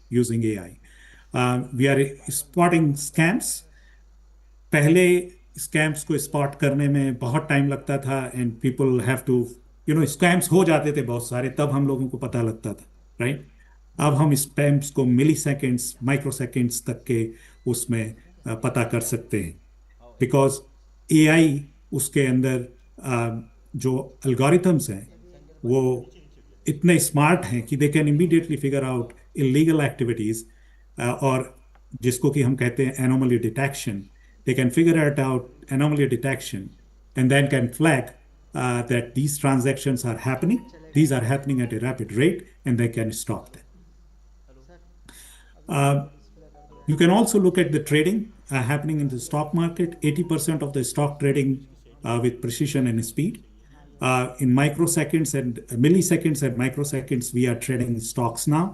using AI. We are spotting scams. पहले scams को spot करने में बहुत टाइम लगता था and people have to scams हो जाते थे बहुत सारे, तब हम लोगों को पता लगता था, राइट? अब हम स्कैम्स को मिली सेकेंड्स, माइक्रो सेकेंड्स तक के उसमें पता कर सकते हैं, बिकॉज एआई उसके अंदर जो एल्गोरिथम्स हैं वो इतने स्मार्ट हैं कि they can immediately figure out illegal activities, और जिसको कि हम कहते हैं anomaly detection. They can figure it out, anomaly detection, and then can flag that these transactions are happening. These are happening at a rapid rate, and they can stop them. You can also look at the trading happening in the stock market. 80% of the stock trading with precision and speed. In microseconds and milliseconds and microseconds, we are trading stocks now,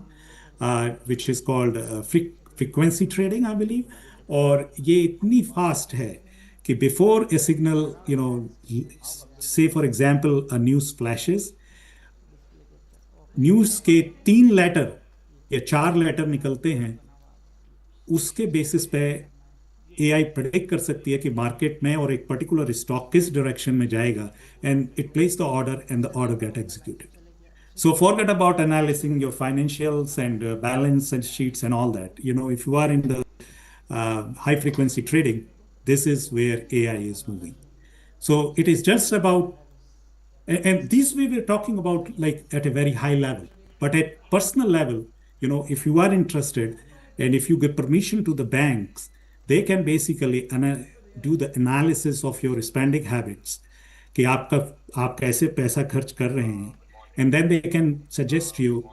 which is called frequency trading, I believe. और ये इतनी fast है कि before A signal, से for example a news flashes, news के 3 letter या 4 letter निकलते हैं, उसके बेसिस पे एआई प्रेडिक्ट कर सकती है कि मार्केट में और एक पर्टिकुलर स्टॉक किस डायरेक्शन में जाएगा, and it place the order and the order get executed. So forget about analyzing your financials and balance and sheets and all that. If you are in the high frequency trading, this is where AI is moving. So it is just about, and these we were talking about like at a very high level, but at personal level, if you are interested and if you give permission to the banks, they can basically do the analysis of your spending habits, कि आप कैसे पैसा खर्च कर रहे हैं, and then they can suggest you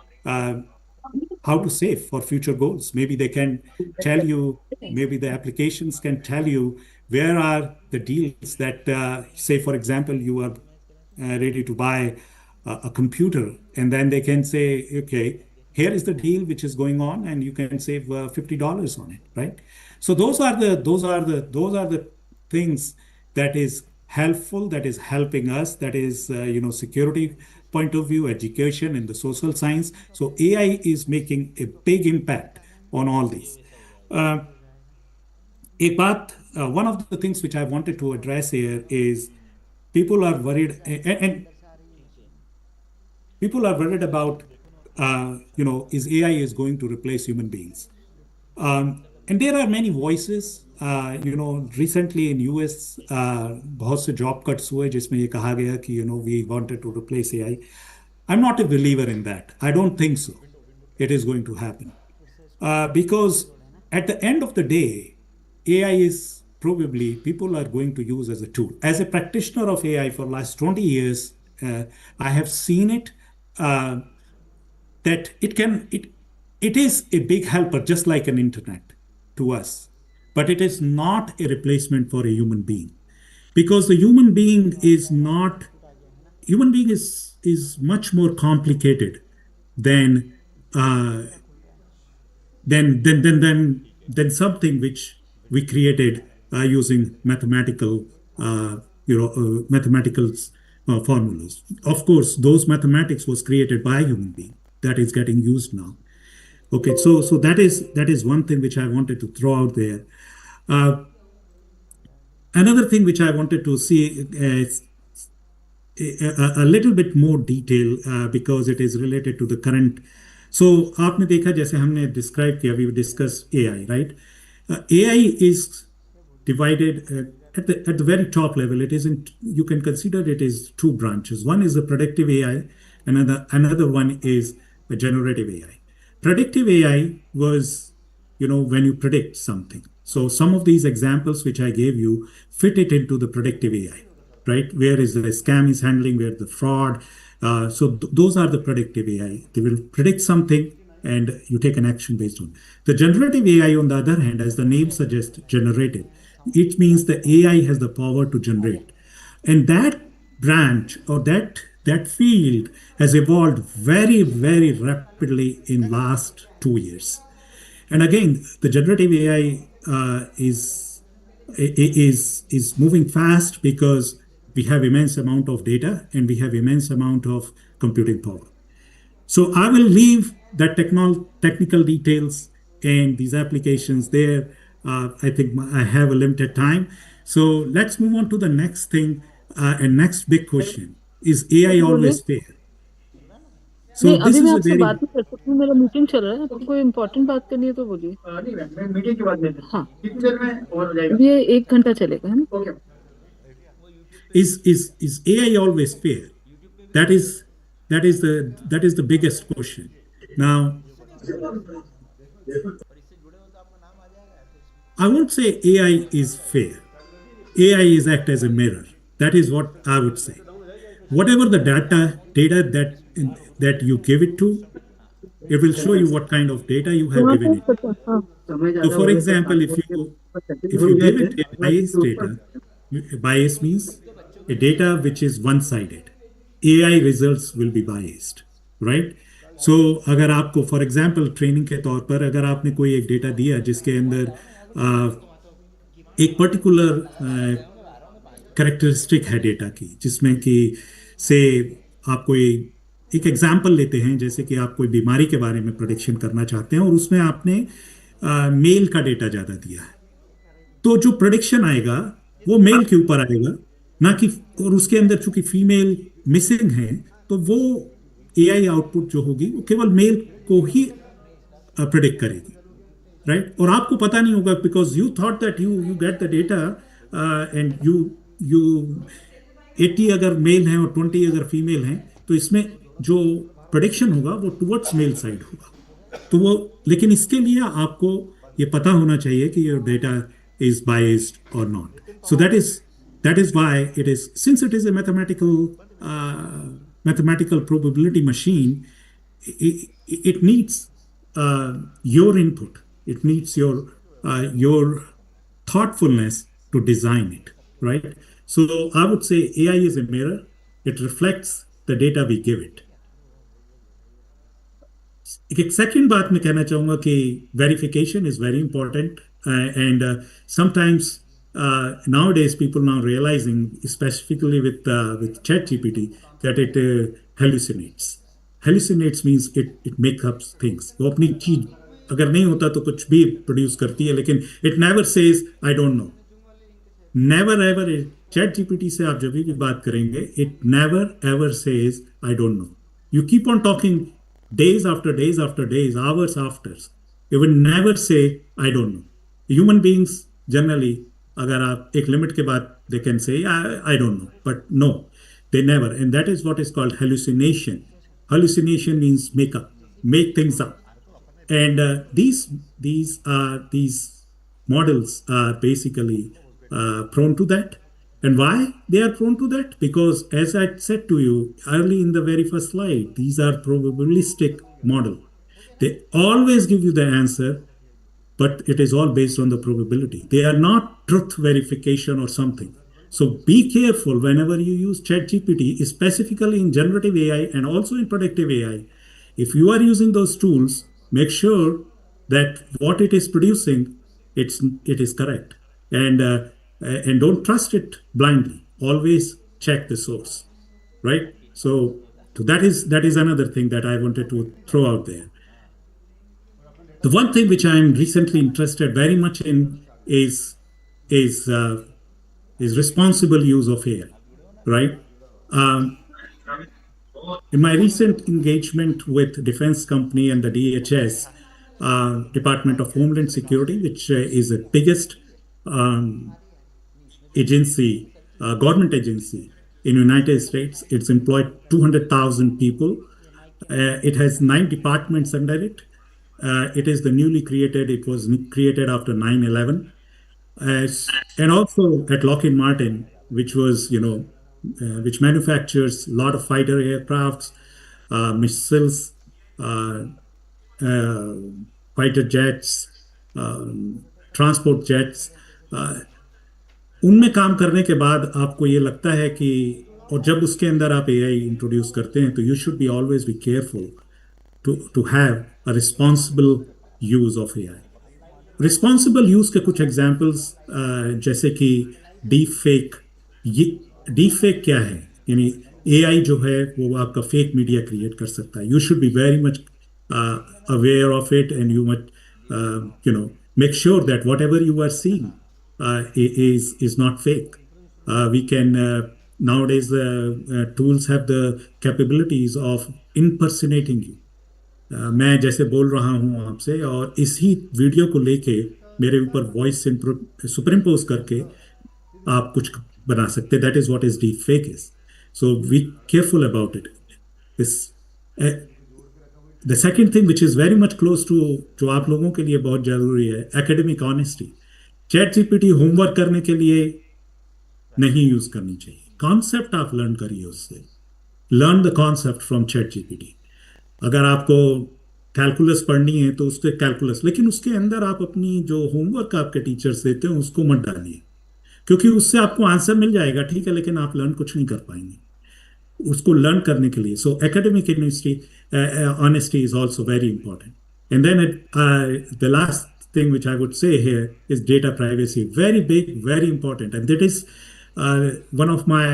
how to save for future goals. Maybe they can tell you, maybe the applications can tell you where are the deals that, say, for example, you are ready to buy a computer, and then they can say, okay, here is the deal which is going on, and you can save $50 on it, right? So those are the things that is helpful, that is helping us, that is security point of view, education, and the social science. So AI is making a big impact on all these. One of the things which I wanted to address here is people are worried, and people are worried about, is AI is going to replace human beings. And there are many voices. Recently in US, बहुत से job cuts हुए जिसमें ये कहा गया कि we wanted to replace AI. I'm not a believer in that. I don't think so. It is going to happen because at the end of the day, AI is probably people are going to use as a tool. As a practitioner of AI for last 20 years, I have seen it that it is a big helper, just like an internet to us. But it is not a replacement for a human being, because the human being is much more complicated than something which we created using mathematical formulas. Of course, those mathematics was created by a human being that is getting used now. Okay, so that is one thing which I wanted to throw out there. Another thing which I wanted to see is a little bit more detail because it is related to the current. So आपने देखा जैसे हमने describe किया, we discuss AI, right? AI is divided at the very top level. It isn't. You can consider it is 2 branches. One is the predictive AI, and another one is the generative AI. Predictive AI was, when you predict something. So some of these examples which I gave you fit it into the predictive AI, right? Where is the scam is handling, where the fraud. So those are the predictive AI. They will predict something and you take an action based on. The generative AI, on the other hand, as the name suggests, generative. It means the AI has the power to generate. And that branch or that field has evolved very, very rapidly in last 2 years. And again, the generative AI is moving fast because we have immense amount of data and we have immense amount of computing power. So I will leave the technical details and these applications there. I think I have a limited time. So let's move on to the next thing, and next big question. Is AI बोलिए। always fair? नहीं, So this अभी मैं is a आपसे बात very, नहीं कर सकती हूँ, मेरा मीटिंग चल रहा है। आपको कोई इम्पोर्टेंट बात करनी है तो बोलिए। नहीं मैम, मैं मीटिंग के बाद में। हाँ, कितनी देर में और हो जाएगा? ये 1 घंटा चलेगा, है ना? Okay. is AI always fair? That is that is the biggest question. Now, I won't say AI is fair. AI is act as a mirror. That is what I would say. Whatever the data that you give it to, it will show you what kind of data you have वहाँ given पे it. हाँ, समय So, ज्यादा हो for गए तो example, if you if you give it a biased data, bias means a data which is one-sided. AI results will be biased, right? So, अगर आपको फॉर एग्जाम्पल ट्रेनिंग के तौर पर अगर आपने कोई एक डेटा दिया जिसके अंदर एक पर्टिकुलर करेक्टरिस्टिक है डेटा की, जिसमें कि से आप कोई एक एग्जाम्पल लेते हैं, जैसे कि आप कोई बीमारी के बारे में प्रोडिक्शन करना चाहते हैं और उसमें आपने मेल का डेटा ज़्यादा दिया है, तो जो प्रोडिक्शन आएगा वो मेल के ऊपर आएगा, ना कि, और उसके अंदर चूंकि फीमेल मिसिंग है, तो वो एआई आउटपुट जो होगी वो केवल मेल को ही प्रिडिक्ट करेगी, राइट? और आपको पता नहीं होगा, because you thought that you get the data and you 80 अगर मेल हैं और 20 अगर फीमेल हैं, तो इसमें जो प्रोडिक्शन होगा वो टुवर्ड्स मेल साइड होगा। तो वो, लेकिन इसके लिए आपको ये पता होना चाहिए कि योर डेटा इज बाइस्ड और not. So that is why it is, since it is a mathematical probability machine, it needs your input. It needs your thoughtfulness to design it, right? So I would say AI is a mirror. It reflects the data we give it. एक second बात मैं कहना चाहूंगा कि verification is very important, and sometimes nowadays people now realizing, specifically with ChatGPT, that it hallucinates means it makes up things. वो अपनी चीज अगर नहीं होता तो कुछ भी प्रोड्यूस करती है, लेकिन it never says I don't know. Never ever, chat GPT से आप जब भी बात करेंगे, it never ever says I don't know. You keep on talking days after days after days, hours after, you will never say I don't know. Human beings generally, अगर आप एक limit के बाद they can say I don't know, but no, they never, and that is what is called hallucination. Hallucination means make things up, and these models are basically prone to that. And why they are prone to that? Because, as I said to you early in the very first slide, these are probabilistic model. They always give you the answer, but it is all based on the probability. They are not truth verification or something. So be careful whenever you use ChatGPT, specifically in generative AI and also in predictive AI. If you are using those tools, make sure that what it is producing, it is correct, and don't trust it blindly. Always check the source, right? So that is another thing that I wanted to throw out there. The one thing which I am recently interested very much in is uh, is responsible use of AI, right? Um, in my recent engagement with defense company and the DHS, Department of Homeland Security, which is the biggest um, agency, government agency in United States. It's employed 200,000 people. It has 9 departments under it. It is the newly created. It was created after 9/11, and also at Lockheed Martin, which was, which manufactures a lot of fighter aircrafts, missiles, uh, uh, fighter jets, transport jets. उनमें काम करने के बाद आपको ये लगता है कि, और जब उसके अंदर आप एआई इंट्रोड्यूस करते हैं, तो you should be always be careful to have a responsible use of AI. Responsible use के कुछ एग्जांपल्स, जैसे कि डीप फेक। ये डीप फेक क्या है? यानी एआई जो है वो आपका फेक मीडिया क्रिएट कर सकता है. You should be very much aware of it, and you much you know make sure that whatever you are seeing is not fake. We can nowadays tools have the capabilities of impersonating you. मैं जैसे बोल रहा हूँ आपसे, और इसी video को लेके मेरे ऊपर वॉइस सुपर इम्पोज करके आप कुछ बना सकते. That is what is deep fake is. So be careful about it. Is the second thing which is very much close to, जो आप लोगों के लिए बहुत जरूरी है, academic honesty. Chat GPT homework करने के लिए नहीं यूज करनी चाहिए. कॉन्सेप्ट आप लर्न करिए उससे. Learn the concept from chat GPT. अगर आपको कैलकुलस पढ़नी है तो उसके कैलकुलस, लेकिन उसके अंदर आप अपनी जो होमवर्क आपके टीचर्स देते हैं उसको मत डालिए, क्योंकि उससे आपको आंसर मिल जाएगा, ठीक है, लेकिन आप लर्न कुछ नहीं कर पाएंगे उसको लर्न करने के लिए. So academic university honesty is also very important. And then the last thing which I would say here is data privacy. Very big, very important, and that is one of my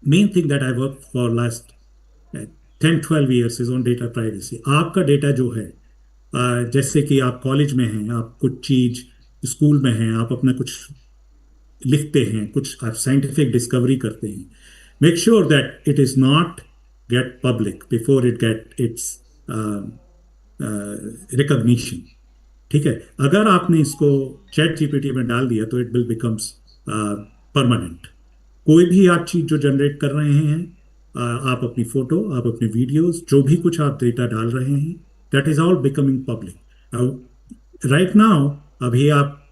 main thing that I worked for last 10-12 years is on data privacy. आपका data जो है, जैसे कि आप college में हैं, आप कुछ चीज स्कूल में हैं, आप अपना कुछ लिखते हैं, कुछ आप साइंटिफिक डिस्कवरी करते हैं, make sure that it is not gate public before it get it's recognition. ठीक है. अगर आपने इसको चैट जीपीटी में डाल दिया तो इट विल बिकम्स परमानेंट. कोई भी आप चीज जो जनरेट कर रहे हैं, आप अपनी फोटो, आप अपने वीडियोस, जो भी कुछ आप डेटा डाल रहे हैं, that is all becoming public right now. अभी आप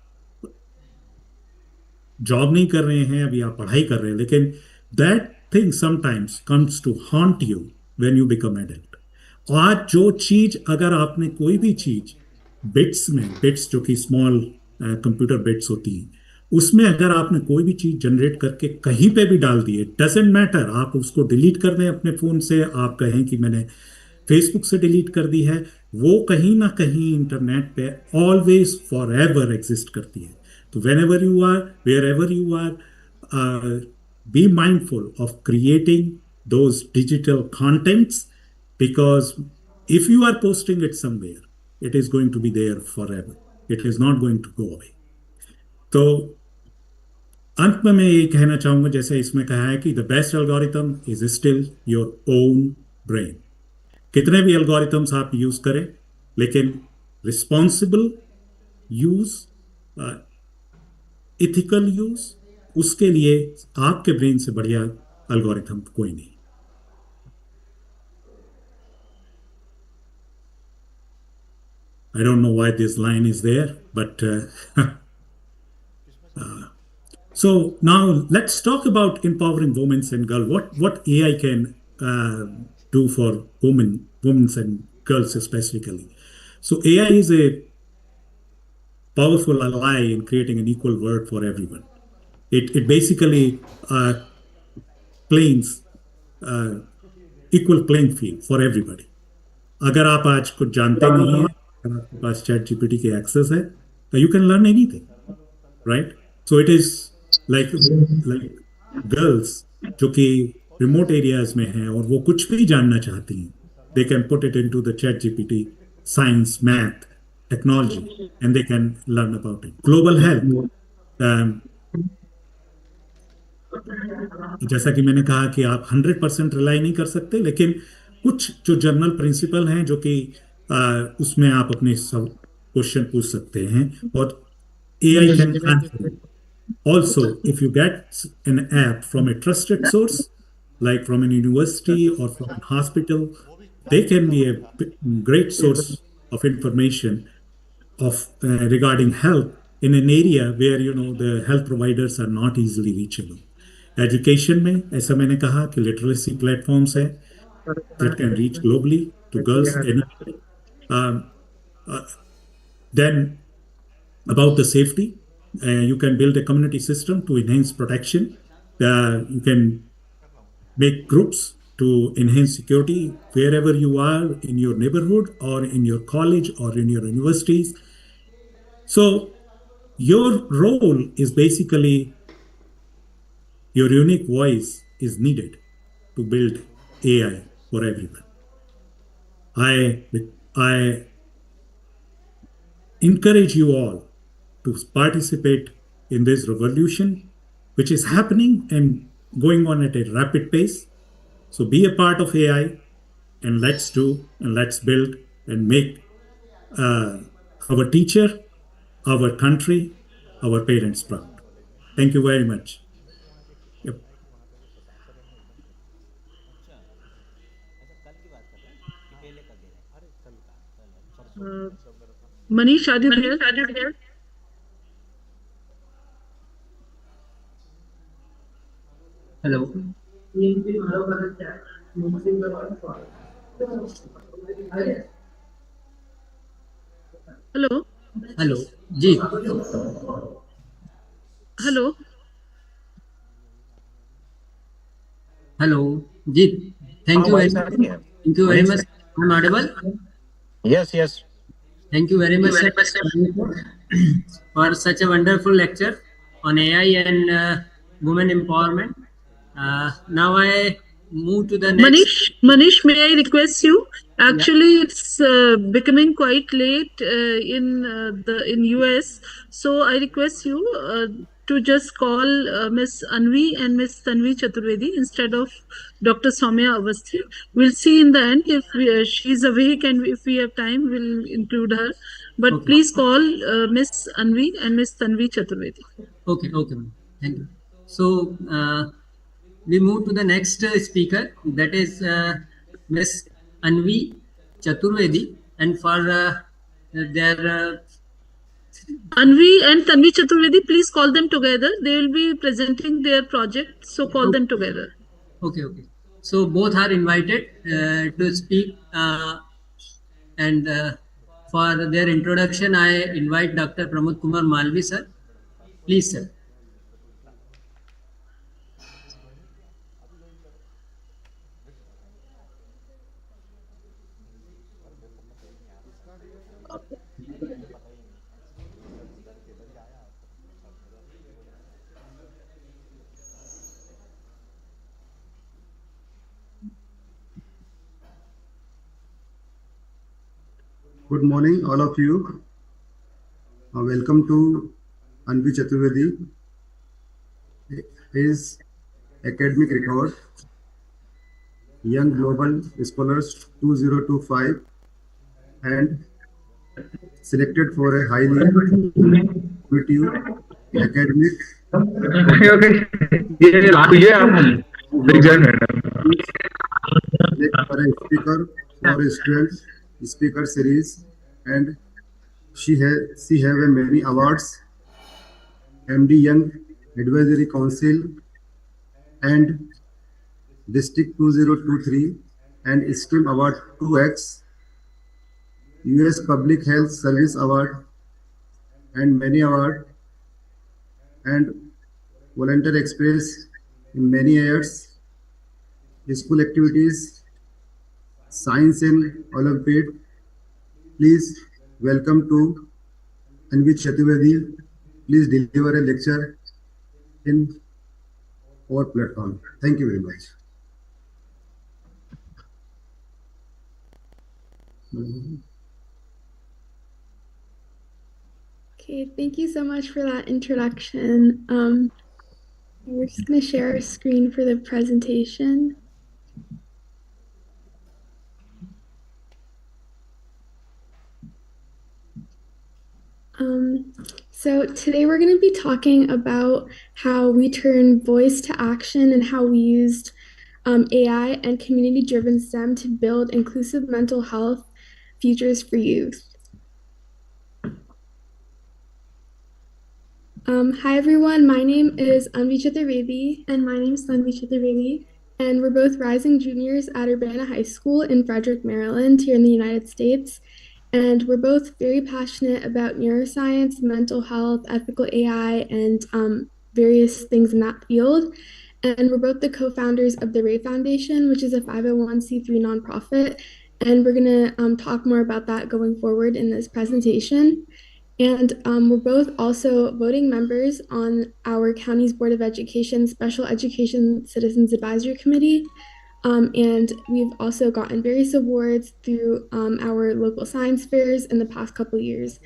जॉब नहीं कर रहे हैं, अभी आप पढ़ाई कर रहे हैं, लेकिन that thing sometimes comes to haunt you when you become adult. आज जो चीज, अगर आपने कोई भी चीज बिट्स में, बिट्स जो कि स्मॉल कंप्यूटर बिट्स होती हैं, उसमें अगर आपने कोई भी चीज जनरेट करके कहीं पे भी डाल दी है, डजेंट मैटर, आप उसको डिलीट कर दें अपने फोन से, आप कहें कि मैंने फेसबुक से डिलीट कर दी है, वो कहीं ना कहीं इंटरनेट पे ऑलवेज फॉर एवर एग्जिस्ट करती है. तो whenever you are, wherever you are, be mindful of creating those digital contents, because if you are posting it somewhere, it is going to be there forever. It is not going to go away. तो अंत में मैं ये कहना चाहूंगा, जैसे इसमें कहा है कि the best algorithm is still your own brain. कितने भी एल्गोरिथम्स आप यूज करें, लेकिन रिस्पॉन्सिबल यूज, इथिकल यूज, उसके लिए आपके ब्रेन से बढ़िया एल्गोरिथम कोई नहीं. I don't know why this line is there, but so now let's talk about empowering women and girls. What AI can do for women and girls specifically. So AI is a powerful ally in creating an equal world for everyone. It basically planes equal playing field for everybody. अगर आप आज कुछ जानते नहीं हैं, अगर आपके पास chat GPT की एक्सेस है, तो you can learn anything, right. So it is like girls जो कि रिमोट एरियाज में हैं और वो कुछ भी जानना चाहती हैं, they can put it into the chat GPT, science, math, technology, and they can learn about it. Global health, जैसा कि मैंने कहा कि आप 100% रिलाई नहीं कर सकते, लेकिन कुछ जो जनरल प्रिंसिपल हैं जो कि उसमें आप अपने सब क्वेश्चन पूछ सकते हैं, और AI can answer. Also, if you get an app from a trusted source, like from an university or from a hospital, they can be a great source of information of regarding health in an area where the health providers are not easily reachable. Education में ऐसा मैंने कहा कि literacy platforms है that can reach globally to girls anywhere. Um, uh, then about the safety, you can build a community system to enhance protection. You can make groups to enhance security wherever you are in your neighborhood or in your college or in your universities. So your role is basically, your unique voice is needed. to build AI for everyone. I encourage you all to participate in this revolution, which is happening and going on at a rapid pace. So be a part of AI and let's do and let's build and make uh, our teacher, our country, our parents proud. Thank you very much. Yep. Manish, are you there? Hello. Hello. Hello. जी. Hello. Hello. जी. Thank हाँ you very voice आ much. रही है Thank you very Manish much. I'm audible. Yes yes Thank you very much, sir, for such a wonderful lecture on AI and women empowerment. Now I move to the next. Manish, may I request you? Yeah. Actually, it's becoming quite late in US, so I request you to just call Miss Anvi and Miss Tanvi Chaturvedi instead of Dr. Soumya Avasthi. We'll see in the end if she's awake and if we have time, we'll include her. But Okay. please call Miss Anvi and Miss Tanvi Chaturvedi. Okay. Okay, ma'am. Thank you. So we move to the next speaker, that is Miss Anvi Chaturvedi, and for their Anvi and Tanvi Chaturvedi, please call them together. They will be presenting their project, so call them together. okay. So both are invited to speak, and for their introduction, I invite Dr. Pramod Kumar Malvi, sir. Please, sir. Good morning, all of you. Welcome to Anvi Chaturvedi. His academic record, Young Global Scholars 2025, and selected for a highly competitive academic select for a speaker for a student speaker series, and she have a many awards, MD Young Advisory Council and District 2023 and STEM Award 2X, US Public Health Service Award and many award, and volunteer experience in many years, school activities, science and Olympiad. Please welcome to Anvi Chaturvedi. Please deliver a lecture in our platform. Thank you very much. Okay, thank you so much for that introduction. We're just going to share our screen for the presentation. So today we're going to be talking about how we turn voice to action and how we used AI and community-driven STEM to build inclusive mental health futures for youth. Hi everyone, my name is Anvi Chaturvedi and my name is Tanvi Chaturvedi, and we're both rising juniors at Urbana High School in Frederick, Maryland, here in the United States. And we're both very passionate about neuroscience, mental health, ethical AI, and various things in that field. And we're both the co-founders of the Ray Foundation, which is a 501c3 nonprofit. And we're going to talk more about that going forward in this presentation. And we're both also voting members on our county's Board of Education Special Education Citizens Advisory Committee. And we've also gotten various awards through our local science fairs in the past couple years.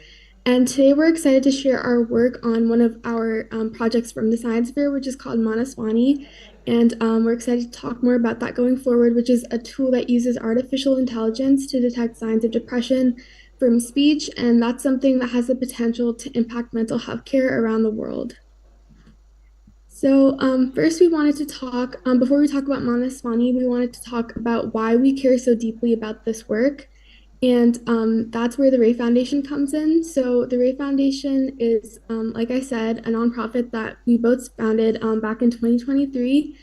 And today we're excited to share our work on one of our projects from the science fair, which is called Manaswani. And we're excited to talk more about that going forward, which is a tool that uses artificial intelligence to detect signs of depression from speech. And that's something that has the potential to impact mental health care around the world. So first we wanted to talk, before we talk about Manaswani, we wanted to talk about why we care so deeply about this work. And that's where the Ray Foundation comes in. So the Ray Foundation is, like I said, a nonprofit that we both founded back in 2023.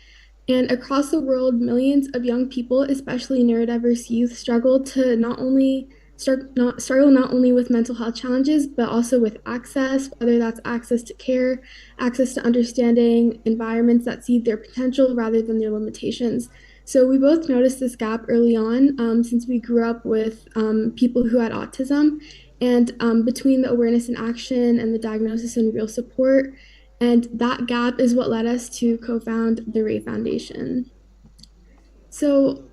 And across the world, millions of young people, especially neurodiverse youth, struggle not only with mental health challenges, but also with access, whether that's access to care, access to understanding environments that see their potential rather than their limitations. So we both noticed this gap early on, since we grew up with people who had autism, and between the awareness and action and the diagnosis and real support. And that gap is what led us to co-found the Ray Foundation. So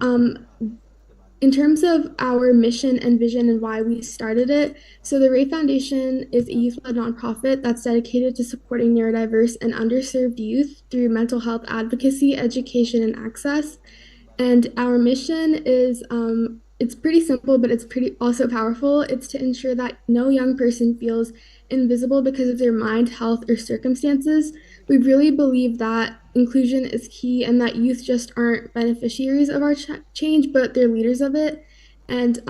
in terms of our mission and vision and why we started it, so the Ray Foundation is a youth-led nonprofit that's dedicated to supporting neurodiverse and underserved youth through mental health advocacy, education, and access. And our mission is it's pretty simple, but it's pretty also powerful. It's to ensure that no young person feels invisible because of their mind, health, or circumstances. We really believe that inclusion is key and that youth just aren't beneficiaries of our change, but they're leaders of it. And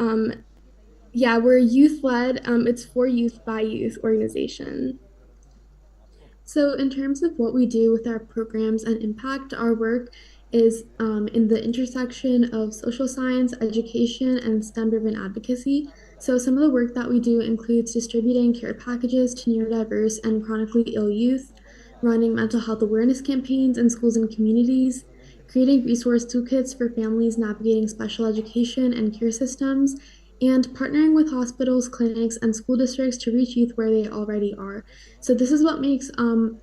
yeah, we're youth led. It's for youth by youth organization. So, in terms of what we do with our programs and impact, our work is in the intersection of social science, education, and STEM-driven advocacy. So, some of the work that we do includes distributing care packages to neurodiverse and chronically ill youth, running mental health awareness campaigns in schools and communities, creating resource toolkits for families navigating special education and care systems, and partnering with hospitals, clinics, and school districts to reach youth where they already are. So this is what makes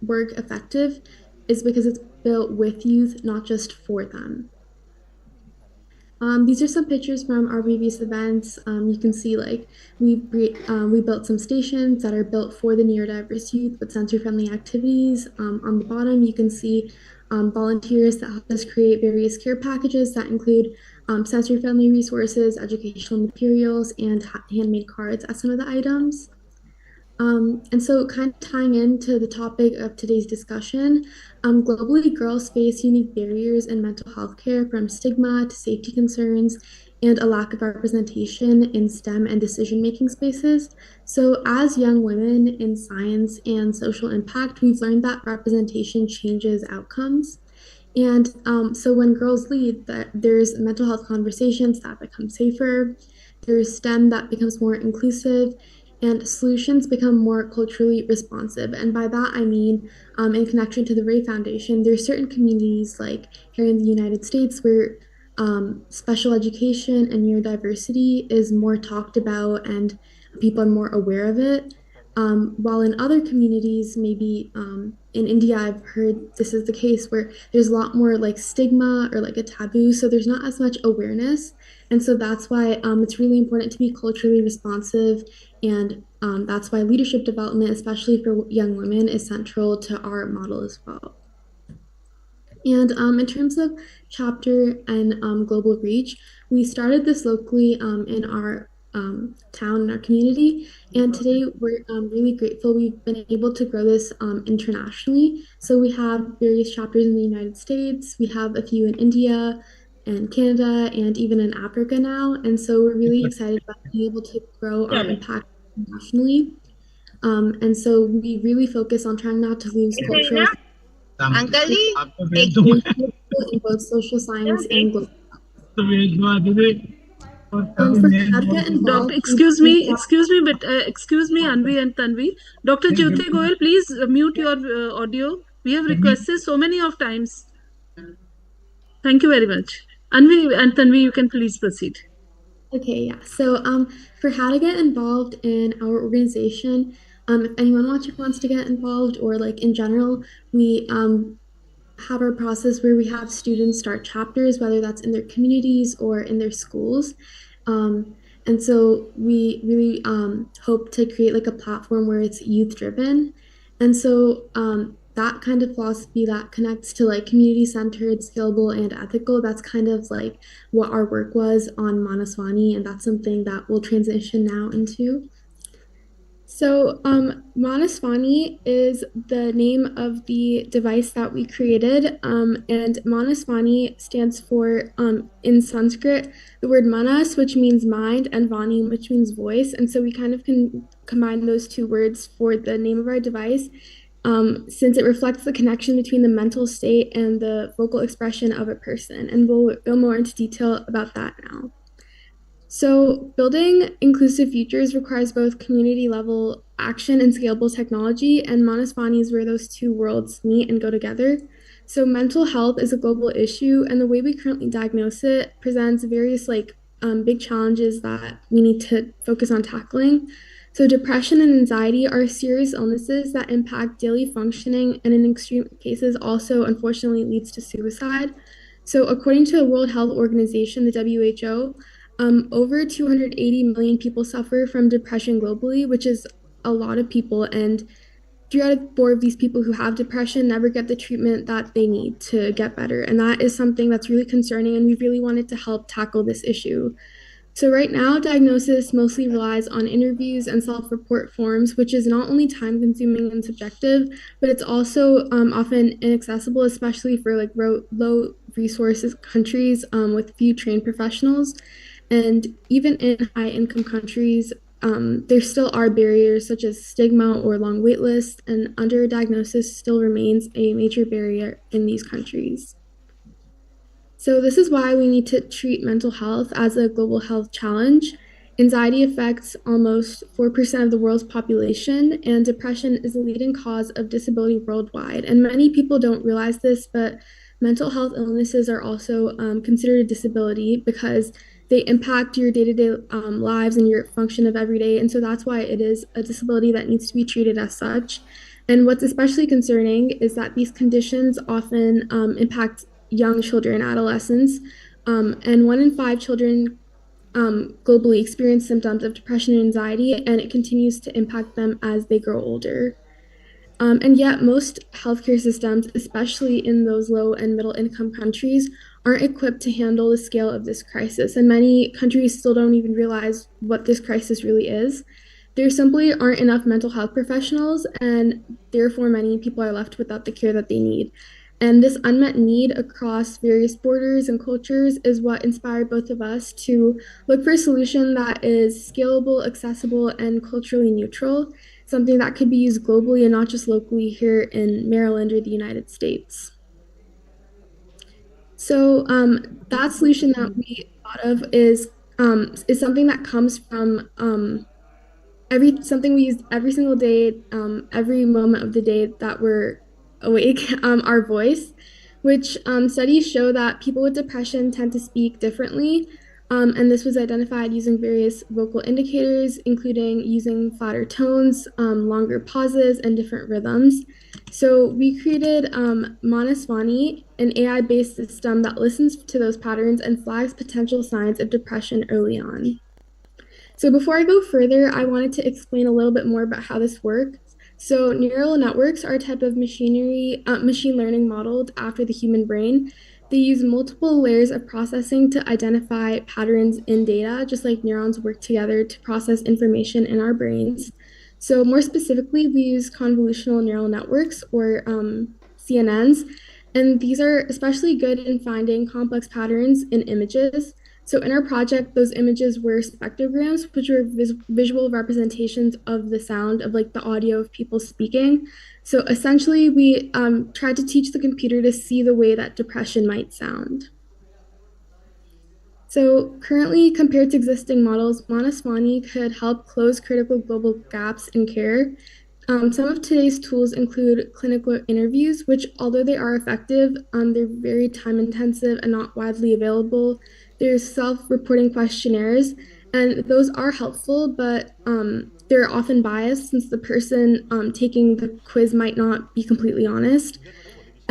work effective, is because it's built with youth, not just for them. These are some pictures from our previous events. You can see like we built some stations that are built for the neurodiverse youth with sensory-friendly activities. On the bottom, you can see volunteers that help us create various care packages that include sensory-friendly resources, educational materials, and handmade cards as some of the items. And so, kind of tying into the topic of today's discussion, globally, girls face unique barriers in mental health care, from stigma to safety concerns and a lack of representation in STEM and decision-making spaces. So, as young women in science and social impact, we've learned that representation changes outcomes. And so when girls lead, there's mental health conversations that become safer, there's STEM that becomes more inclusive, and solutions become more culturally responsive. And by that, I mean, in connection to the Ray Foundation, there's certain communities like here in the United States where special education and neurodiversity is more talked about and people are more aware of it. While in other communities, maybe in India, I've heard this is the case where there's a lot more like stigma or like a taboo, so there's not as much awareness. And so that's why it's really important to be culturally responsive. And that's why leadership development, especially for young women, is central to our model as well. And in terms of chapter and global reach, we started this locally in our town, in our community. And today we're really grateful we've been able to grow this internationally. So we have various chapters in the United States, we have a few in India and Canada, and even in Africa now. And so we're really excited about being able to grow our impact nationally. And so we really focus on trying not to lose cultural uncle ji in both social science and global. For how to get involved, excuse me, Anvi and Tanvi. Dr. Jyoti Goyal, please mute your audio. We have requested so many of times. Thank you very much. Anvi and Tanvi, you can please proceed. Okay, yeah. So for how to get involved in our organization, if anyone wants to get involved or like in general, we have our process where we have students start chapters, whether that's in their communities or in their schools. And so we really hope to create like a platform where it's youth driven. And so that kind of philosophy that connects to like community centered, scalable, and ethical, that's kind of like what our work was on Manaswani. And that's something that we'll transition now into. So, Manaswani is the name of the device that we created. And Manaswani stands for, in Sanskrit, the word manas, which means mind, and vani, which means voice. And so we kind of can combine those two words for the name of our device, since it reflects the connection between the mental state and the vocal expression of a person. And we'll go more into detail about that now. So, building inclusive futures requires both community level action and scalable technology, and Manaswani is where those two worlds meet and go together. So, mental health is a global issue, and the way we currently diagnose it presents various big challenges that we need to focus on tackling. So, depression and anxiety are serious illnesses that impact daily functioning, and in extreme cases, also unfortunately leads to suicide. So, according to the World Health Organization, the WHO, over 280 million people suffer from depression globally, which is a lot of people. And 3 out of 4 of these people who have depression never get the treatment that they need to get better. And that is something that's really concerning. And we really wanted to help tackle this issue. So, right now, diagnosis mostly relies on interviews and self report forms, which is not only time consuming and subjective, but it's also often inaccessible, especially for like low resources countries with few trained professionals. And even in high income countries, there still are barriers such as stigma or long wait lists, and underdiagnosis still remains a major barrier in these countries. So, this is why we need to treat mental health as a global health challenge. Anxiety affects almost 4% of the world's population, and depression is a leading cause of disability worldwide. And many people don't realize this, but mental health illnesses are also considered a disability because they impact your day-to-day lives and your function of every day. And so that's why it is a disability that needs to be treated as such. And what's especially concerning is that these conditions often impact young children, adolescents, and 1 in 5 children globally experience symptoms of depression and anxiety, and it continues to impact them as they grow older. And yet, most healthcare systems, especially in those low and middle income countries, aren't equipped to handle the scale of this crisis. And many countries still don't even realize what this crisis really is. There simply aren't enough mental health professionals, and therefore, many people are left without the care that they need. And this unmet need across various borders and cultures is what inspired both of us to look for a solution that is scalable, accessible, and culturally neutral, something that could be used globally and not just locally here in Maryland or the United States. So that solution that we thought of is something that comes from something we use every single day, every moment of the day that we're awake, our voice, which studies show that people with depression tend to speak differently. And this was identified using various vocal indicators, including using flatter tones, longer pauses, and different rhythms. So we created Manaswani, an AI-based system that listens to those patterns and flags potential signs of depression early on. So before I go further, I wanted to explain a little bit more about how this works. So neural networks are a type of machine learning modeled after the human brain. They use multiple layers of processing to identify patterns in data, just like neurons work together to process information in our brains. So more specifically, we use convolutional neural networks, or CNNs, and these are especially good in finding complex patterns in images. So in our project, those images were spectrograms, which were visual representations of the sound of like the audio of people speaking. So essentially, we tried to teach the computer to see the way that depression might sound. So currently, compared to existing models, Manaswani could help close critical global gaps in care. Some of today's tools include clinical interviews, which, although they are effective, they're very time intensive and not widely available. There's self-reporting questionnaires, and those are helpful, but they're often biased since the person taking the quiz might not be completely honest.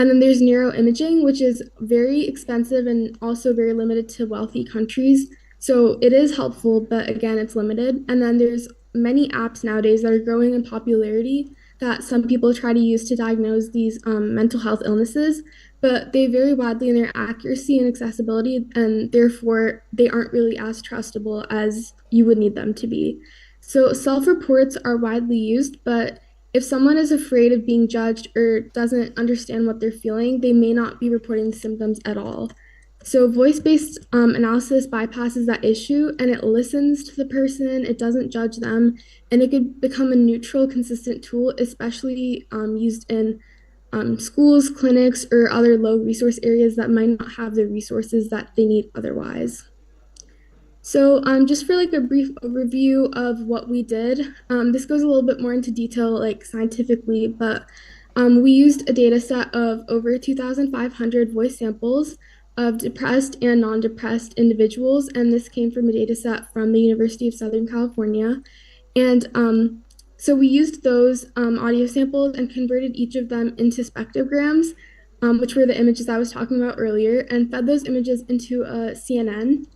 And then there's neuroimaging, which is very expensive and also very limited to wealthy countries. So it is helpful, but again, it's limited. And then there's many apps nowadays that are growing in popularity that some people try to use to diagnose these mental health illnesses, but they vary widely in their accuracy and accessibility, and therefore they aren't really as trustable as you would need them to be. So self-reports are widely used, but if someone is afraid of being judged or doesn't understand what they're feeling, they may not be reporting the symptoms at all. So voice-based analysis bypasses that issue and it listens to the person, it doesn't judge them, and it could become a neutral, consistent tool, especially used in schools, clinics, or other low resource areas that might not have the resources that they need otherwise. So just for like a brief overview of what we did, this goes a little bit more into detail like scientifically, but we used a data set of over 2,500 voice samples of depressed and non-depressed individuals, and this came from a data set from the University of Southern California. And so we used those audio samples and converted each of them into spectrograms, which were the images I was talking about earlier, and fed those images into a CNN.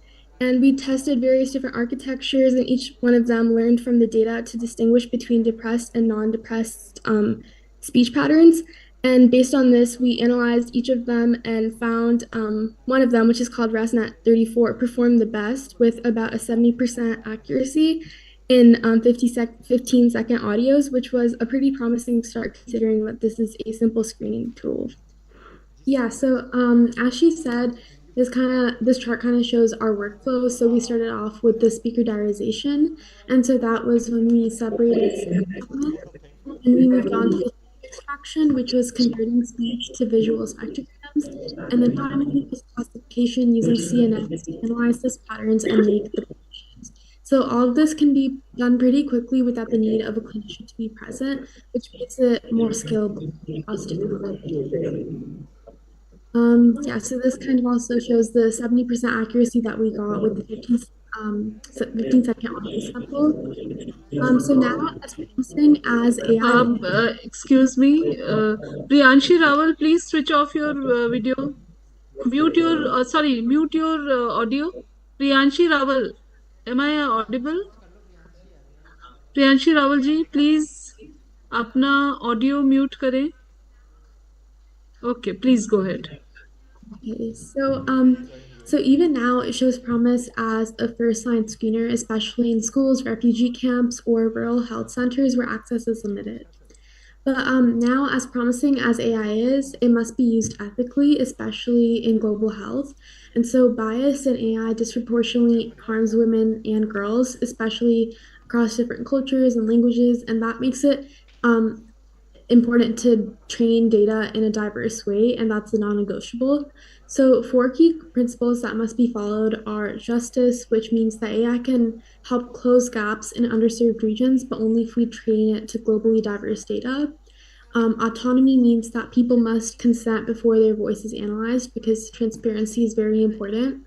And we tested various different architectures, and each one of them learned from the data to distinguish between depressed and non-depressed speech patterns. And based on this, we analyzed each of them and found one of them, which is called ResNet 34, performed the best with about a 70% accuracy in 15-second audios, which was a pretty promising start considering that this is a simple screening tool. Yeah, so as she said, this chart kind of shows our workflow. So we started off with the speaker diarization, and so that was when we separated segments, and we moved on to the extraction, which was converting speech to visual spectrograms, and then finally was classification using CNNs to analyze those patterns and make the predictions. So all of this can be done pretty quickly without the need of a clinician to be present, which makes it more scalable for us to implement. Yeah, so this kind of also shows the 70% accuracy that we got with the 15-second audio sample. So now, as promising as AI. Excuse me, Priyanshi Rawal, please switch off your video. Mute your, mute your audio. Priyanshi Rawal, am I audible? Priyanshi Rawal ji, please अपना audio mute करें. Okay, please go ahead. Okay, so even now it shows promise as a first-line screener, especially in schools, refugee camps, or rural health centers where access is limited. But now, as promising as AI is, it must be used ethically, especially in global health. And so bias in AI disproportionately harms women and girls, especially across different cultures and languages, and that makes it important to train data in a diverse way, and that's a non-negotiable. So 4 key principles that must be followed are justice, which means that AI can help close gaps in underserved regions, but only if we train it to globally diverse data. Autonomy means that people must consent before their voice is analyzed because transparency is very important.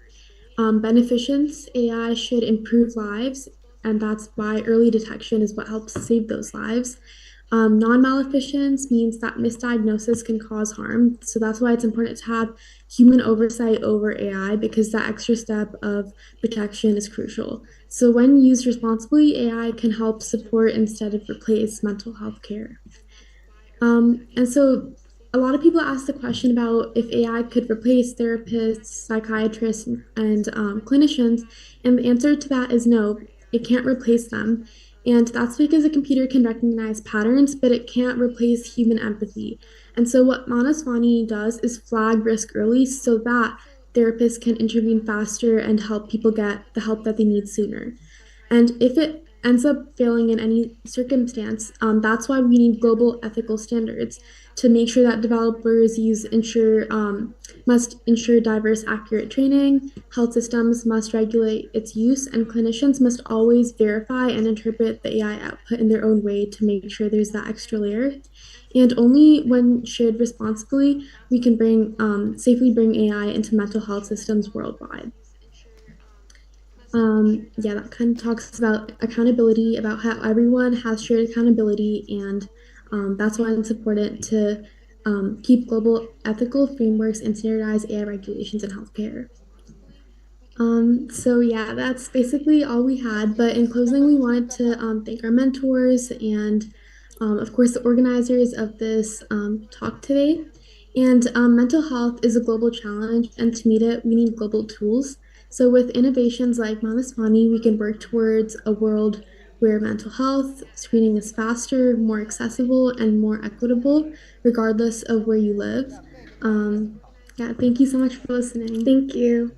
Beneficence, AI should improve lives, and that's why early detection is what helps save those lives. Non-maleficence means that misdiagnosis can cause harm. So that's why it's important to have human oversight over AI because that extra step of protection is crucial. So when used responsibly, AI can help support instead of replace mental health care. And so a lot of people ask the question about if AI could replace therapists, psychiatrists, and clinicians. And the answer to that is no, it can't replace them. And that's because a computer can recognize patterns, but it can't replace human empathy. And so what Manaswani does is flag risk early so that therapists can intervene faster and help people get the help that they need sooner. And if it ends up failing in any circumstance, that's why we need global ethical standards to make sure that developers must ensure diverse, accurate training, health systems must regulate its use, and clinicians must always verify and interpret the AI output in their own way to make sure there's that extra layer. And only when shared responsibly, we can safely bring AI into mental health systems worldwide. Yeah, that kind of talks about accountability, about how everyone has shared accountability, and that's why it's important to keep global ethical frameworks and standardize AI regulations in healthcare. So yeah, that's basically all we had. But in closing, we wanted to thank our mentors and, of course, the organizers of this talk today. And mental health is a global challenge, and to meet it, we need global tools. So with innovations like Manaswani, we can work towards a world where mental health screening is faster, more accessible, and more equitable, regardless of where you live. Yeah, thank you so much for listening. Thank you.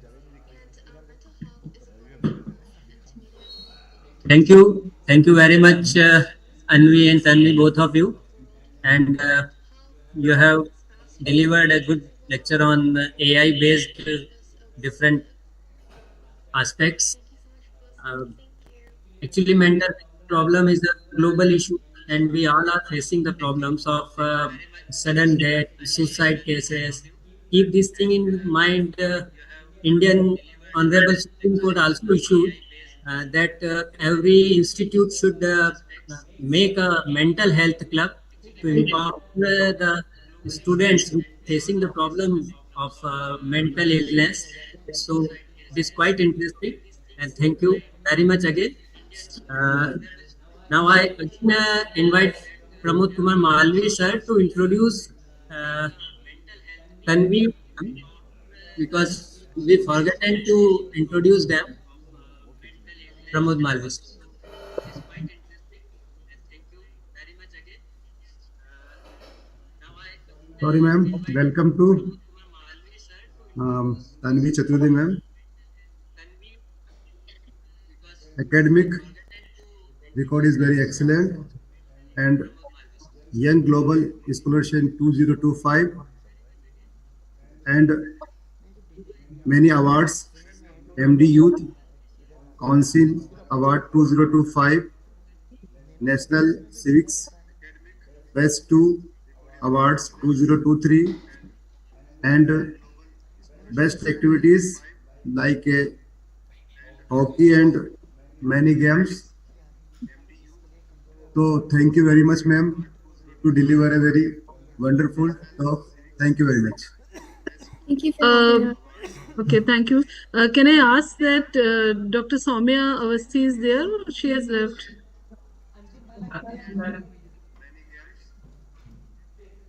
Thank you very much, Anvi and Tanvi, both of you. And you have delivered a good lecture on AI-based different aspects. Uh, Actually, mental health problem is a global issue, and we all are facing the problems of sudden death, suicide cases. Keep this thing in mind. Indian Honorable Supreme Court also issued that every institute should make a mental health club to empower the students who are facing the problem of mental illness. So it is quite interesting, and thank you very much again. Uh, Now I again invite Pramod Kumar Malvi sir to introduce uh, Tanvi because we forgotten to introduce them. Pramod Malvi sir. Sorry, ma'am. Welcome to Tanvi Chaturvedi, ma'am. Academic record is very excellent, and Young Global Scholarship 2025 and many awards. MD Youth Council Award 2025, National Civics Best 2 Awards 2023, and best activities like hockey and many games. So thank you very much, ma'am, to deliver a very wonderful talk. Thank you very much. Thank you for having us. Okay, thank you. Can I ask that Dr. Soumya Avasthi is there or she has left?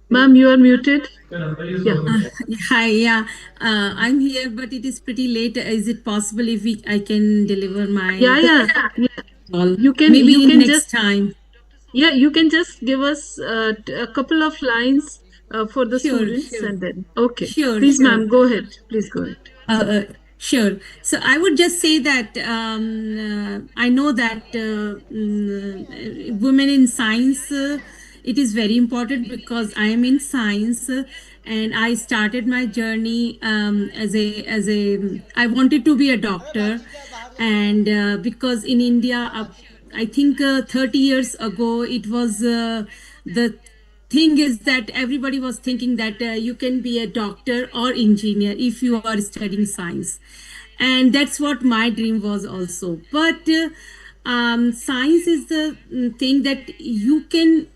Ma'am, you are muted. Yeah. Hi, yeah, I'm here, but it is pretty late. Is it possible if I can deliver my Yeah. call? You can Maybe you can next just time. Yeah, you can just give us a couple of lines for the Sure, students sure. and then okay. Sure, Please, sure. ma'am, go ahead. Please go ahead. Sure. So I would just say that I know that women in science, it is very important because I am in science, and I started my journey as a I wanted to be a doctor, and because in India, I think 30 years ago it was the thing is that everybody was thinking that you can be a doctor or engineer if you are studying science, and that's what my dream was also. But science is the thing that you can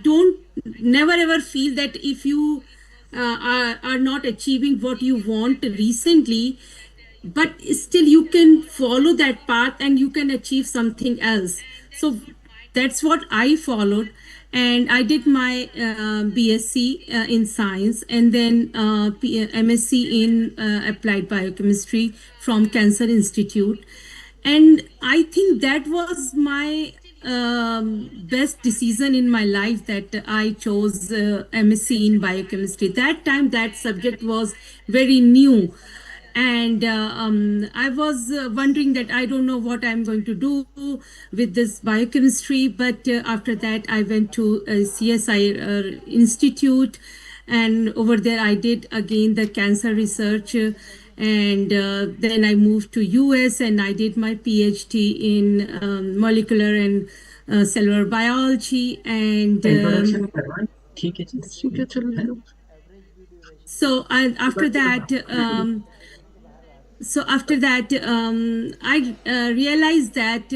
don't never ever feel that if you are not achieving what you want recently, but still you can follow that path and you can achieve something else. So that's what I followed, and I did my BSc in science, and then MSc in applied biochemistry from Cancer Institute. And I think that was my best decision in my life, that I chose MSc in biochemistry. That time that subject was very new, and I was wondering that I don't know what I'm going to do with this biochemistry. But after that I went to a CSI institute, and over there I did again the cancer research, and then I moved to US and I did my PhD in molecular and cellular biology. And so after that I realized that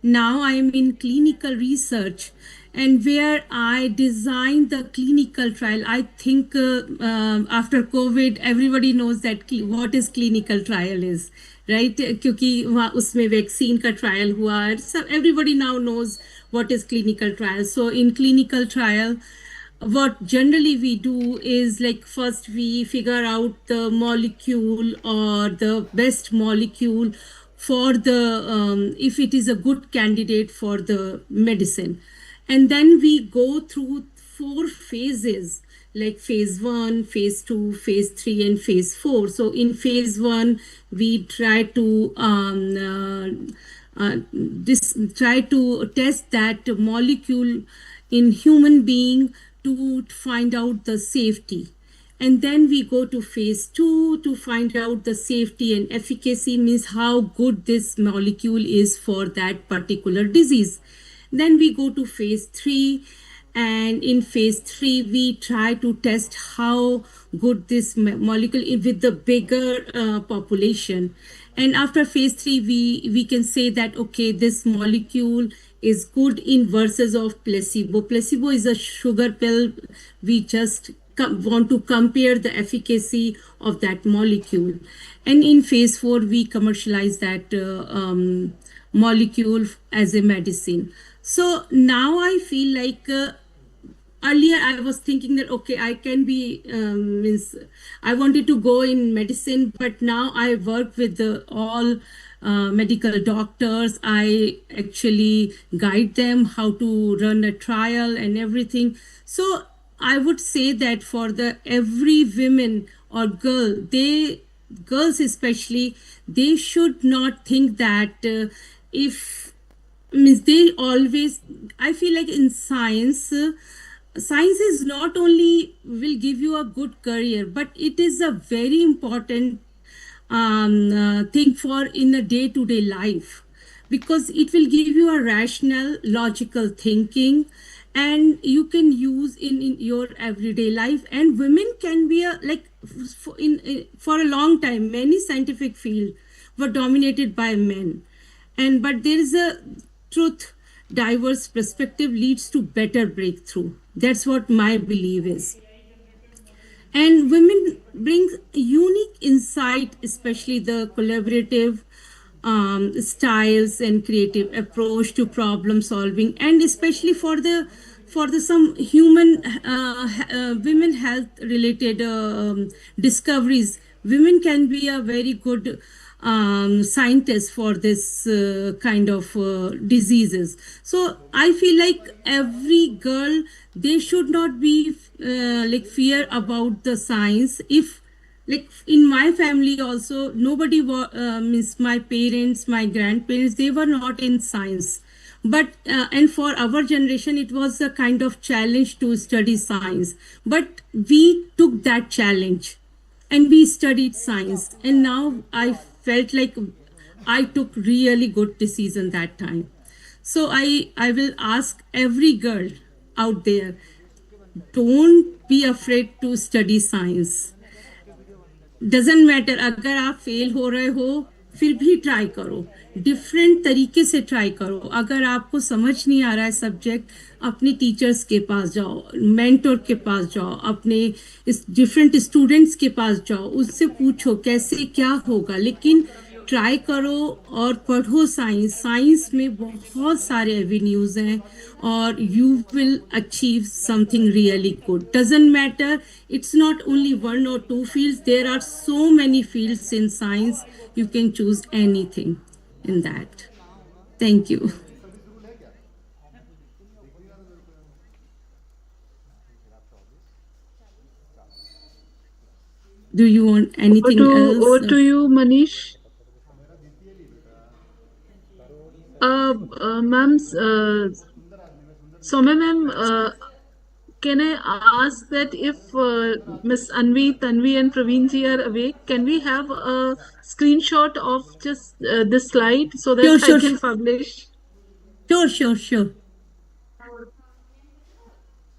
now I am in clinical research, and where I designed the clinical trial. I think after COVID, everybody knows that what is clinical trial is, right? क्योंकि वहाँ उसमें vaccine का trial हुआ, सब everybody now knows what is clinical trial. So in clinical trial, what generally we do is, like, first we figure out the molecule or the best molecule for the if it is a good candidate for the medicine, and then we go through 4 phases, like phase 1, phase 2, phase 3, and phase 4. So in phase 1 we try to try to test that molecule in human being to find out the safety, and then we go to phase 2 to find out the safety and efficacy, means how good this molecule is for that particular disease. Then we go to phase 3, and in phase 3 we try to test how good this molecule is with the bigger population. And after phase 3 we can say that, okay, this molecule is good in versus of placebo. Placebo is a sugar pill. We just want to compare the efficacy of that molecule. And in phase 4 we commercialize that molecule as a medicine. So now I feel like earlier I was thinking that, okay, I can be means I wanted to go in medicine, but now I work with all medical doctors. I actually guide them how to run a trial and everything. So I would say that for the every women or girls especially, they should not think that if means they always, I feel like in science, science is not only will give you a good career, but it is a very important thing for in a day-to-day life, because it will give you a rational logical thinking, and you can use in your everyday life. And women can be a, like, for a long time many scientific fields were dominated by men, and but there is a truth, diverse perspective leads to better breakthrough. That's what my belief is. And women bring unique insight, especially the collaborative styles and creative approach to problem solving, and especially for the some human women health related discoveries. Women can be a very good scientist for this kind of diseases. So I feel like every girl, they should not be like fear about the science. If, like, in my family also, nobody means my parents, my grandparents, they were not in science, but and for our generation it was a kind of challenge to study science, but we took that challenge and we studied science, and now I felt like I took really good decision that time. So I will ask every girl out there, don't be afraid to study science. Doesn't matter, अगर आप fail हो रहे हो फिर भी try करो, different तरीके से ट्राई करो. अगर आपको समझ नहीं आ रहा है सब्जेक्ट, अपने टीचर्स के पास जाओ, मेंटर के पास जाओ, अपने डिफरेंट स्टूडेंट्स के पास जाओ, उससे पूछो कैसे क्या होगा, लेकिन ट्राई करो और पढ़ो साइंस. साइंस में बहुत सारे एवेन्यूज हैं और you will achieve something really good. Doesn't matter, it's not only 1 or 2 fields, there are so many fields in science. You can choose anything in that. Thank you. Do you want anything else? Over to you, Manish. Ma'am, Soumya ma'am, can I ask that if Miss Anvi, Tanvi and Praveen ji are awake, can we have a screenshot of just this slide so that Sure, I can publish? Sure.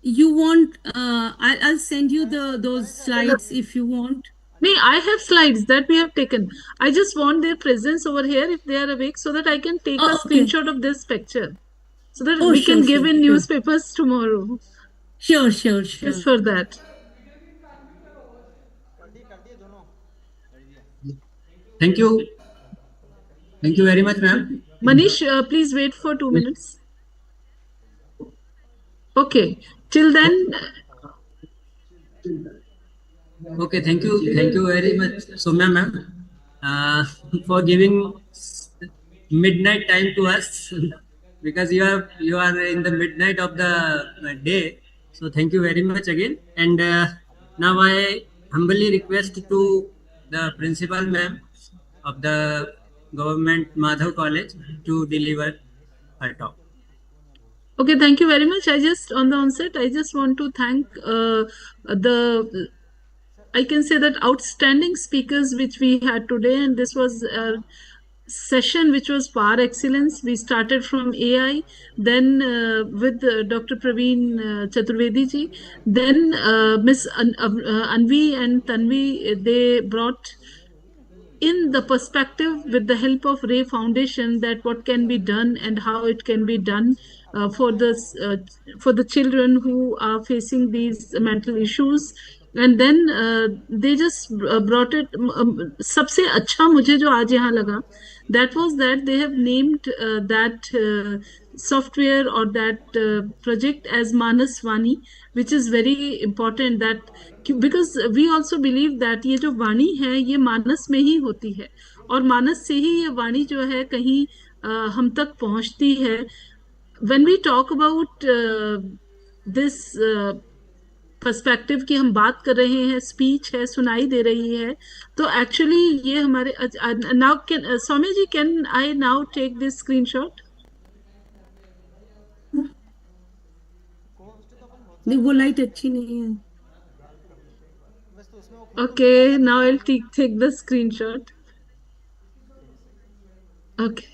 You want, I'll send you those slides if you want. No, I have slides that we have taken. I just want their presence over here if they are awake so that I can take a Oh, okay. screenshot of this picture so that Oh, we sure, can give sure, in sure. newspapers tomorrow. Sure, sure, sure. Just for that. Thank you. Thank you very much, ma'am. Manish, please wait for 2 minutes. Okay. Till then, Okay, thank you very much, Soumya ma'am, for giving midnight time to us because you are in the midnight of the day. So thank you very much again. And now I humbly request to the principal ma'am of the government Madhav College to deliver her talk. okay, thank you very much. I just, on the onset, I just want to thank I can say that outstanding speakers which we had today, and this was a session which was par excellence. We started from AI, then with Dr. Praveen Chaturvedi ji, then Miss Anvi and Tanvi, they brought in the perspective with the help of Ray Foundation that what can be done and how it can be done for the children who are facing these mental issues. And then they just brought it. सबसे अच्छा मुझे जो आज यहाँ लगा that was that they have named that software or that project as Manas Vani, which is very important that because we also believe that ये जो वाणी है ये मानस में ही होती है और मानस से ही ये वाणी जो है कहीं हम तक पहुंचती है. When we talk about this perspective की हम बात कर रहे हैं, स्पीच है, सुनाई दे रही है, तो एक्चुअली ये हमारे now can Saumya ji can I now take this screenshot? नहीं, वो लाइट अच्छी नहीं है. Okay, now I'll take the screenshot. Okay.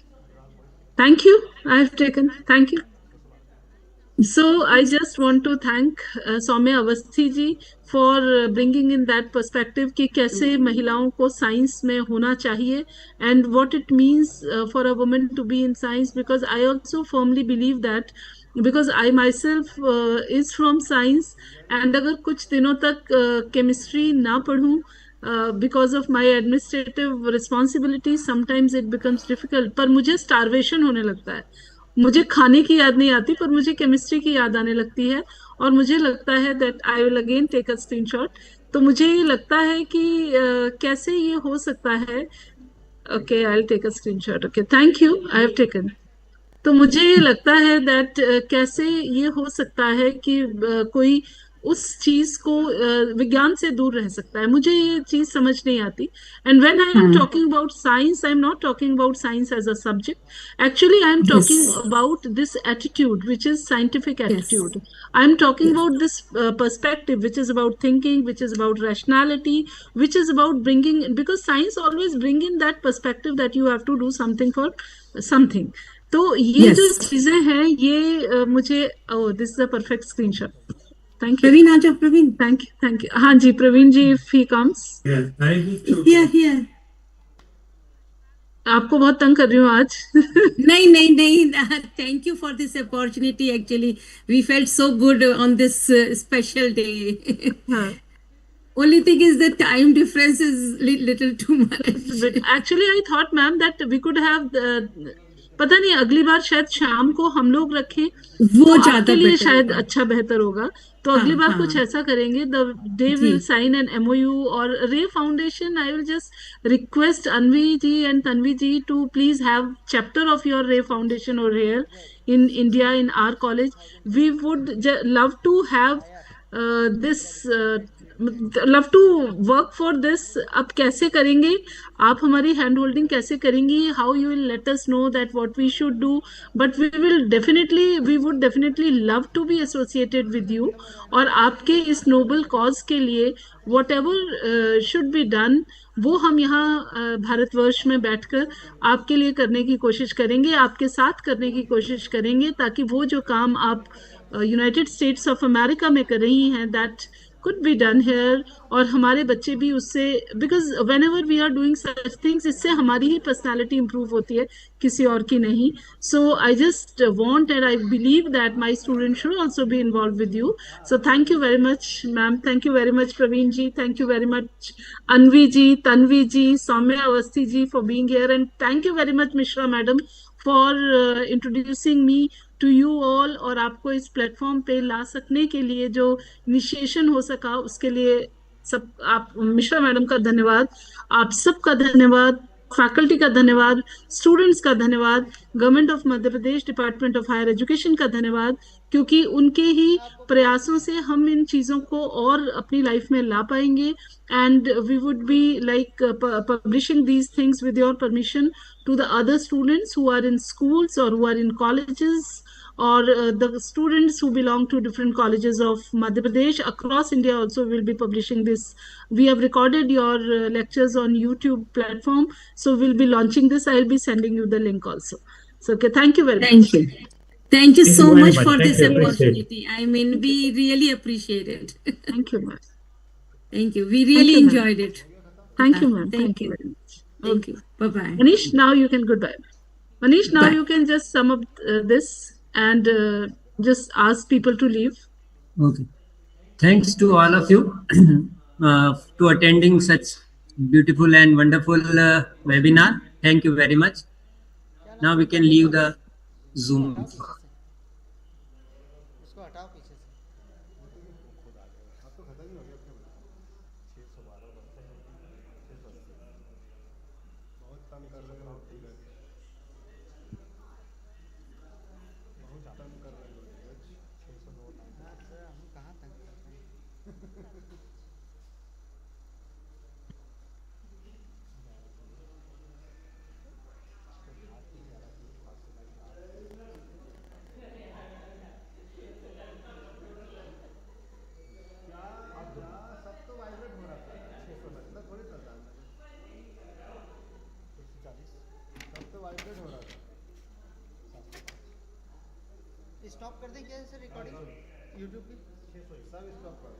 Thank you. I have taken. Thank you. So I just want to thank Soumya Avasthi ji for bringing in that perspective कि कैसे महिलाओं को science में होना चाहिए and what it means for a woman to be in science, because I also firmly believe that because I myself is from science and अगर कुछ दिनों तक chemistry ना पढूं because of my administrative responsibilities sometimes it becomes difficult, पर मुझे starvation होने लगता है. मुझे खाने की याद नहीं आती पर मुझे केमिस्ट्री की याद आने लगती है और मुझे लगता है that I will again take a screenshot. तो मुझे ये लगता है कि कैसे ये हो सकता है. Okay, I will take a screenshot. Okay, thank you, I have taken. तो मुझे ये लगता है दैट कैसे ये हो सकता है कि कोई उस चीज को विज्ञान से दूर रह सकता है. मुझे ये चीज समझ नहीं आती. And when I am talking about science, I am not talking about science as a subject. Actually, I am talking about this attitude, which is scientific attitude. I am talking about this perspective, which is about thinking, which is about rationality, which is about bringing, because science always bring in that perspective that you have to do something for something. तो ये जो चीजें हैं ये मुझे this is a perfect screenshot. Thank you. Praveen आजा, Praveen. Thank you. हाँ जी, Praveen ji, if he comes. Here. आपको बहुत तंग कर रही हूँ आज. नहीं नहीं नहीं, thank you for this opportunity. Actually we felt so good on this special day. Only thing is the time difference is little too much. Actually, I thought, ma'am, that we could have पता नहीं अगली बार शायद शाम को हम लोग रखें, वो ज्यादा लिए शायद अच्छा बेहतर होगा. तो अगली बार कुछ ऐसा करेंगे. They will sign an MOU और Ray Foundation. I will just request Anvi ji and Tanvi ji to please have chapter of your Ray Foundation और here in India, in our college. We would love to have this love to work for this. अब कैसे करेंगे आप, हमारी hand holding कैसे करेंगी, how you will let us know that what we should do, but we would definitely love to be associated with you. और आपके इस नोबल कॉज के लिए whatever should be done वो हम यहाँ भारतवर्ष में बैठकर आपके लिए करने की कोशिश करेंगे, आपके साथ करने की कोशिश करेंगे, ताकि वो जो काम आप यूनाइटेड स्टेट्स ऑफ अमेरिका में कर रही हैं, that could be done here, और हमारे बच्चे भी उससे, because whenever we are doing such things, इससे हमारी ही personality improve होती है, किसी और की नहीं. So I just want and I believe that my students should also be involved with you. So thank you very much, ma'am. Thank you very much, Praveen ji. Thank you very much, Anvi ji, Tanvi ji, Soumya Avasthi ji for being here, and thank you very much, Mishra madam, for introducing me to you all, और आपको इस platform पे ला सकने के लिए, जो initiation हो सका उसके लिए सब आप मिश्रा मैडम का धन्यवाद, आप सबका धन्यवाद, फैकल्टी का धन्यवाद, स्टूडेंट्स का धन्यवाद, government of Madhya Pradesh, department of higher education का धन्यवाद, क्योंकि उनके ही प्रयासों से हम इन चीजों को और अपनी लाइफ में ला पाएंगे. And we would be like publishing these things with your permission to the other students who are in schools or who are in colleges, or the students who belong to different colleges of Madhya Pradesh across India also will be publishing this. We have recorded your lectures on YouTube platform, so we'll be launching this. I'll be sending you the link also. So okay, thank you very much. Thank you. Thank you Thank so you very much much. for Thank this you. Appreciate it. opportunity. I mean, we really appreciate it. Thank you, ma'am. Thank you. We Thank really you, ma'am. enjoyed it. Thank you, ma'am. Thank Thank you you. very much. Thank Okay. you. Bye-bye. Manish, now you can goodbye. Manish, now Bye. you can just sum up this and just ask people to leave. Okay. Thanks to all of you to attending such beautiful and wonderful webinar. Thank you very much. Now we can leave the Zoom. Stop कर दें क्या sir recording YouTube की? सब stop कर,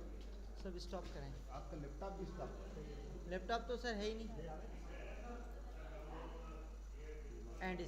सब stop करें. आपका laptop भी स्टॉप, लैपटॉप तो सर है ही नहीं. एंड